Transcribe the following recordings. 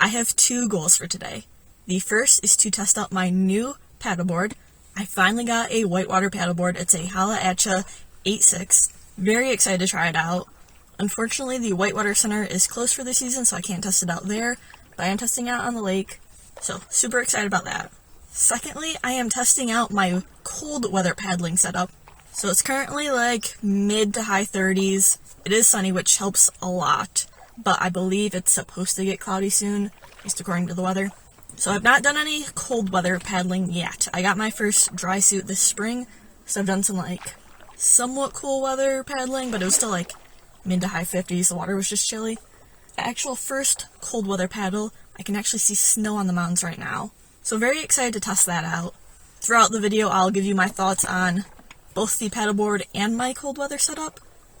I have two goals for today. The first is to test out my new paddleboard. I finally got a whitewater paddleboard. It's a Hala Atcha 8.6. Very excited to try it out. Unfortunately, the whitewater center is closed for the season, so I can't test it out there, but I am testing it out on the lake, so super excited about that. Secondly, I am testing out my cold weather paddling setup. So it's currently like mid to high 30s. It is sunny, which helps a lot, but I believe it's supposed to get cloudy soon, at least according to the weather. So I've not done any cold weather paddling yet. I got my first dry suit this spring, so I've done some like somewhat cool weather paddling, but it was still like mid to high 50s. The water was just chilly. The actual first cold weather paddle, I can actually see snow on the mountains right now. So very excited to test that out. Throughout the video, I'll give you my thoughts on both the paddleboard and my cold weather setup.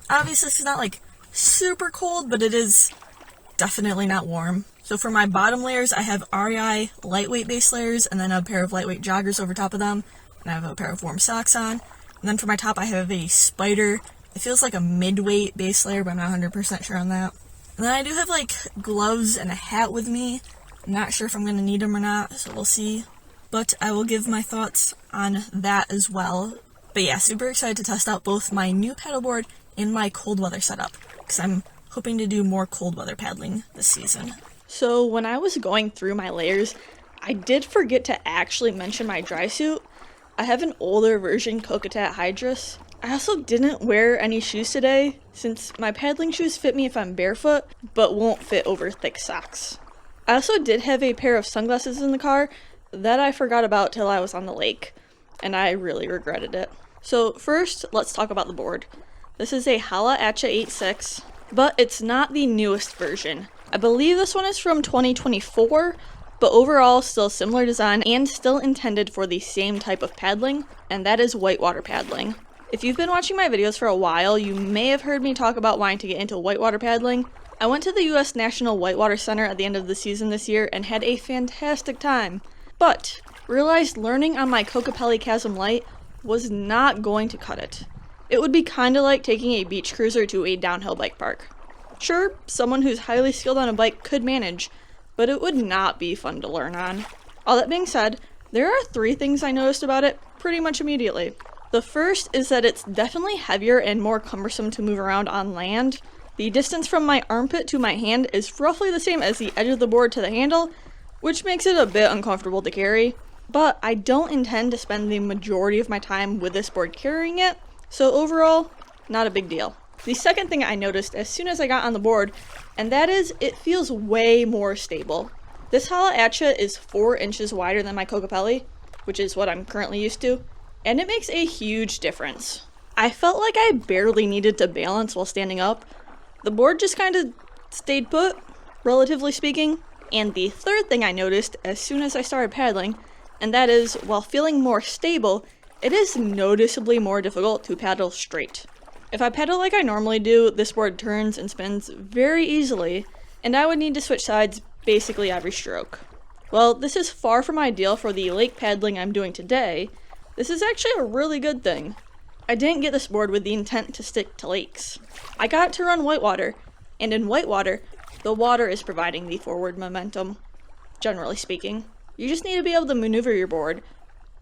Obviously, it's not like super cold, but it is definitely not warm. So for my bottom layers, I have REI lightweight base layers, and then a pair of lightweight joggers over top of them, and I have a pair of warm socks on. And then for my top, I have a Spider. It feels like a mid-weight base layer, but I'm not 100% sure on that. And then I do have like gloves and a hat with me. I'm not sure if I'm going to need them or not, so we'll see. But I will give my thoughts on that as well. But yeah, super excited to test out both my new paddleboard and my cold weather setup, because I'm hoping to do more cold weather paddling this season. So when I was going through my layers, I did forget to actually mention my dry suit. I have an older version Kokopelli Hydrus. I also didn't wear any shoes today, since my paddling shoes fit me if I'm barefoot, but won't fit over thick socks. I also did have a pair of sunglasses in the car that I forgot about till I was on the lake, and I really regretted it. So first, let's talk about the board. This is a Hala Atcha 8.6, but it's not the newest version. I believe this one is from 2024, but overall still similar design and still intended for the same type of paddling, and that is whitewater paddling. If you've been watching my videos for a while, you may have heard me talk about wanting to get into whitewater paddling. I went to the U.S. National Whitewater Center at the end of the season this year and had a fantastic time, but realized learning on my Kokopelli Chasm-Lite was not going to cut it. It would be kinda like taking a beach cruiser to a downhill bike park. Sure, someone who's highly skilled on a bike could manage, but it would not be fun to learn on. All that being said, there are 3 things I noticed about it pretty much immediately. The first is that it's definitely heavier and more cumbersome to move around on land. The distance from my armpit to my hand is roughly the same as the edge of the board to the handle, which makes it a bit uncomfortable to carry. But I don't intend to spend the majority of my time with this board carrying it, so overall, not a big deal. The second thing I noticed as soon as I got on the board, and that is it feels way more stable. This Hala Atcha is 4 inches wider than my Kokopelli, which is what I'm currently used to, and it makes a huge difference. I felt like I barely needed to balance while standing up. The board just kind of stayed put, relatively speaking. And the third thing I noticed as soon as I started paddling, and that is, while feeling more stable, it is noticeably more difficult to paddle straight. If I paddle like I normally do, this board turns and spins very easily, and I would need to switch sides basically every stroke. Well, this is far from ideal for the lake paddling I'm doing today. This is actually a really good thing. I didn't get this board with the intent to stick to lakes. I got it to run whitewater, and in whitewater, the water is providing the forward momentum, generally speaking. You just need to be able to maneuver your board,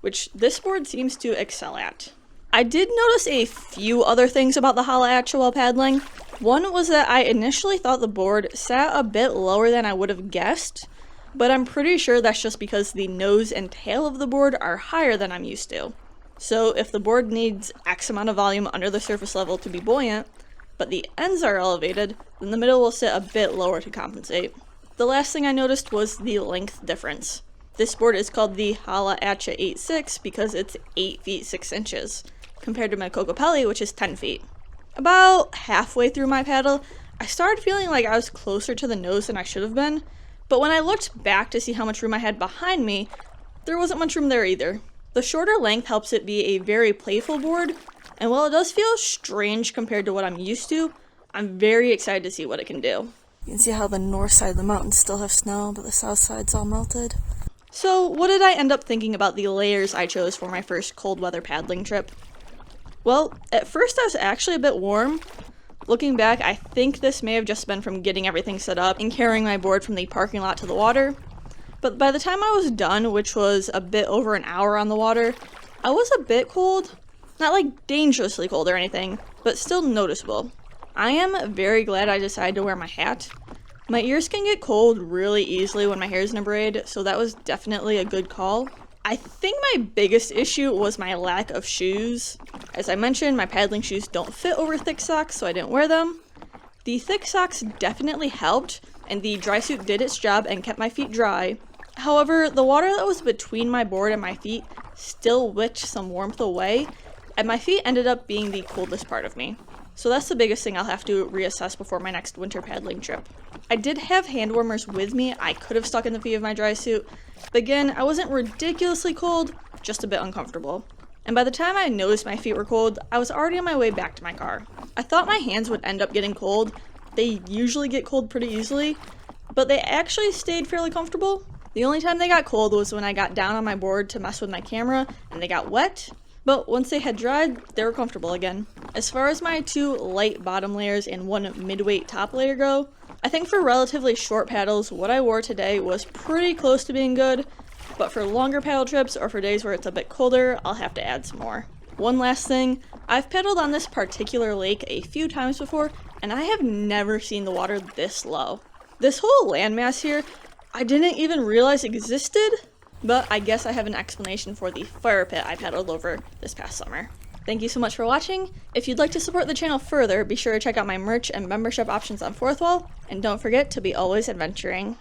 which this board seems to excel at. I did notice a few other things about the Hala Atcha while paddling. One was that I initially thought the board sat a bit lower than I would have guessed, but I'm pretty sure that's just because the nose and tail of the board are higher than I'm used to. So if the board needs X amount of volume under the surface level to be buoyant, but the ends are elevated, then the middle will sit a bit lower to compensate. The last thing I noticed was the length difference. This board is called the Hala Atcha 8.6 because it's 8 feet 6 inches, compared to my Kokopelli, which is 10 feet. About halfway through my paddle, I started feeling like I was closer to the nose than I should have been, but when I looked back to see how much room I had behind me, there wasn't much room there either. The shorter length helps it be a very playful board, and while it does feel strange compared to what I'm used to, I'm very excited to see what it can do. You can see how the north side of the mountains still have snow, but the south side's all melted. So, what did I end up thinking about the layers I chose for my first cold weather paddling trip? Well, at first I was actually a bit warm, Looking back, I think this may have just been from getting everything set up and carrying my board from the parking lot to the water. But by the time I was done, which was a bit over an hour on the water, I was a bit cold. Not like dangerously cold or anything, but still noticeable. I am very glad I decided to wear my hat. My ears can get cold really easily when my hair is in a braid, so that was definitely a good call. I think my biggest issue was my lack of shoes. As I mentioned, my paddling shoes don't fit over thick socks, so I didn't wear them. The thick socks definitely helped, and the dry suit did its job and kept my feet dry. However, the water that was between my board and my feet still witched some warmth away, and my feet ended up being the coldest part of me. So that's the biggest thing I'll have to reassess before my next winter paddling trip. I did have hand warmers with me I could have stuck in the feet of my dry suit, but again, I wasn't ridiculously cold, just a bit uncomfortable. And by the time I noticed my feet were cold, I was already on my way back to my car. I thought my hands would end up getting cold. They usually get cold pretty easily, but they actually stayed fairly comfortable. The only time they got cold was when I got down on my board to mess with my camera and they got wet, but once they had dried, they were comfortable again. As far as my 2 light bottom layers and 1 mid-weight top layer go, I think for relatively short paddles, what I wore today was pretty close to being good, but for longer paddle trips or for days where it's a bit colder, I'll have to add some more. One last thing, I've paddled on this particular lake a few times before, and I have never seen the water this low. This whole landmass here, I didn't even realize existed, but I guess I have an explanation for the fire pit I paddled over this past summer. Thank you so much for watching. If you'd like to support the channel further, be sure to check out my merch and membership options on Fourth Wall, and don't forget to be always adventuring.